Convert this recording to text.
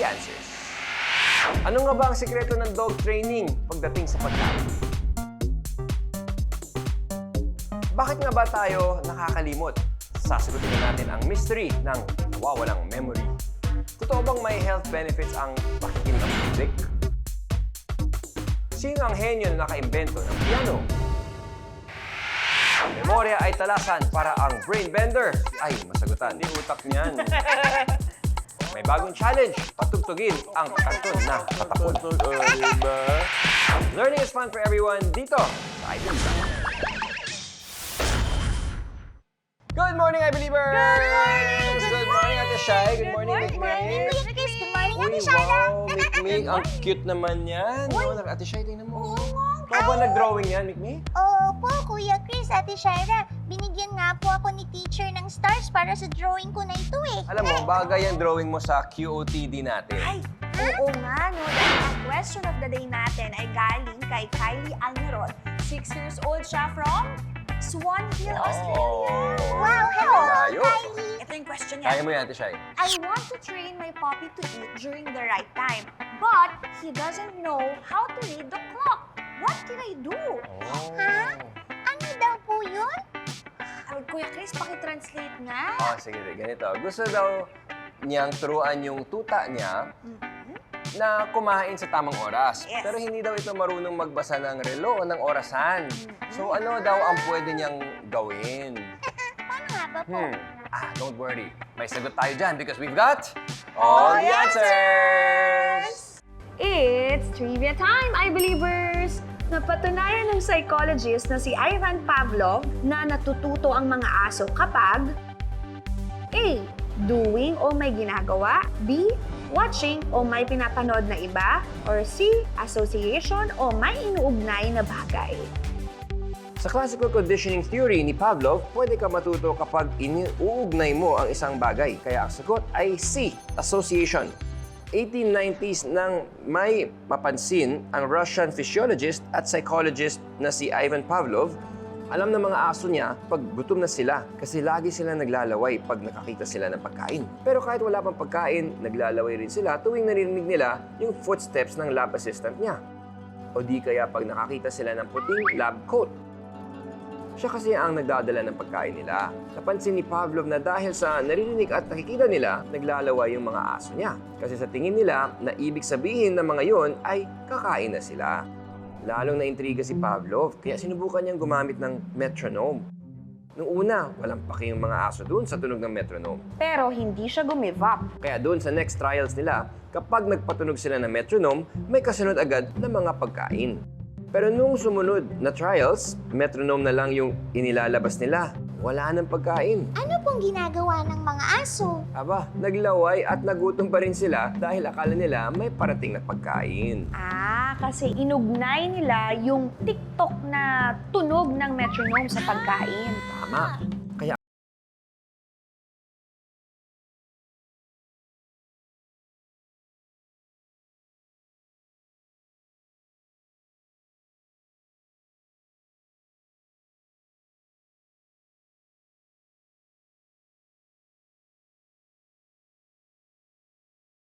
the answers. Ano nga ba ang sikreto ng dog training pagdating sa pagkain? Bakit nga ba tayo nakakalimot? Sasagutin natin ang mystery ng nawawalang memory. Totoo bang may health benefits ang pakikinig ng music? Sino ang henyo na nakaimbento ng piano? Memorya ay talasan para ang brain bender ay masagutan. Hindi utak niyan. May bagong challenge, patugtugin ang karton na patapon. Learning is fun for everyone dito sa iBilib. Good morning, iBelievers! Good morning! Good morning, Ate Shai. Good morning, Mikmi. Good morning, Ate Uy, Shaira. wow, Mikmi. Ang cute naman yan. Uy. No, Ate Shai, tingnan mo. Oo nga. Ikaw ba nag-drawing yan, Mikmi? Opo, Kuya Chris, Ate Shaira. Binigyan nga po ako ni teacher ng stars para sa drawing ko na ito eh. Alam mo, bagay ang drawing mo sa QOTD natin. Ay, oo nga, no? Dahil ang question of the day natin ay galing kay Kylie Almiron. 6 years old siya from Swan Hill, Australia. Wow, hello, Tayo. Kylie. Ito yung question Kaya niya. mo yan, Ate Shai. I want to train my puppy to eat during the right time, but he doesn't know how to read the clock. What can I do? Ha? Ano daw po yun? Kuya Chris, pakitranslate nga. Oh, sige, ganito. Gusto daw niyang turuan yung tuta niya na kumain sa tamang oras. Yes. Pero hindi daw ito marunong magbasa ng relo o ng orasan. So ano daw ang pwede niyang gawin? Paano nga ba po? Don't worry. May sagot tayo dyan because we've got all the answers! It's trivia time, iBelievers! Napatunayan ng psychologist na si Ivan Pavlov na natututo ang mga aso kapag A. Doing o may ginagawa, B. Watching o may pinapanood na iba, or C. Association o may inuugnay na bagay. Sa classical conditioning theory ni Pavlov, pwede ka matuto kapag iniuugnay mo ang isang bagay. Kaya ang sagot ay C. Association. 1890s nang may mapansin ang Russian physiologist at psychologist na si Ivan Pavlov. Alam ng mga aso niya pag gutom na sila kasi lagi sila naglalaway pag nakakita sila ng pagkain. Pero kahit wala pang pagkain, naglalaway rin sila tuwing narinig nila yung footsteps ng lab assistant niya. O di kaya pag nakakita sila ng puting lab coat. Siya kasi ang nagdadala ng pagkain nila. Napansin ni Pavlov na dahil sa naririnig at nakikita nila, naglalaway yung mga aso niya. Kasi sa tingin nila na ibig sabihin ng mga yon ay kakain na sila. Lalong naintriga si Pavlov, kaya sinubukan niyang gumamit ng metronome. Noong una, walang paki yung mga aso doon sa tunog ng metronome. Pero hindi siya gumive up. Kaya doon sa next trials nila, kapag nagpatunog sila ng metronome, may kasunod agad na mga pagkain. Pero nung sumunod na trials, metronome na lang yung inilalabas nila. Wala nang pagkain. Ano pong ginagawa ng mga aso? Aba, naglaway at nagutom pa rin sila dahil akala nila may parating na pagkain. Kasi inugnay nila yung TikTok na tunog ng metronome sa pagkain. Tama.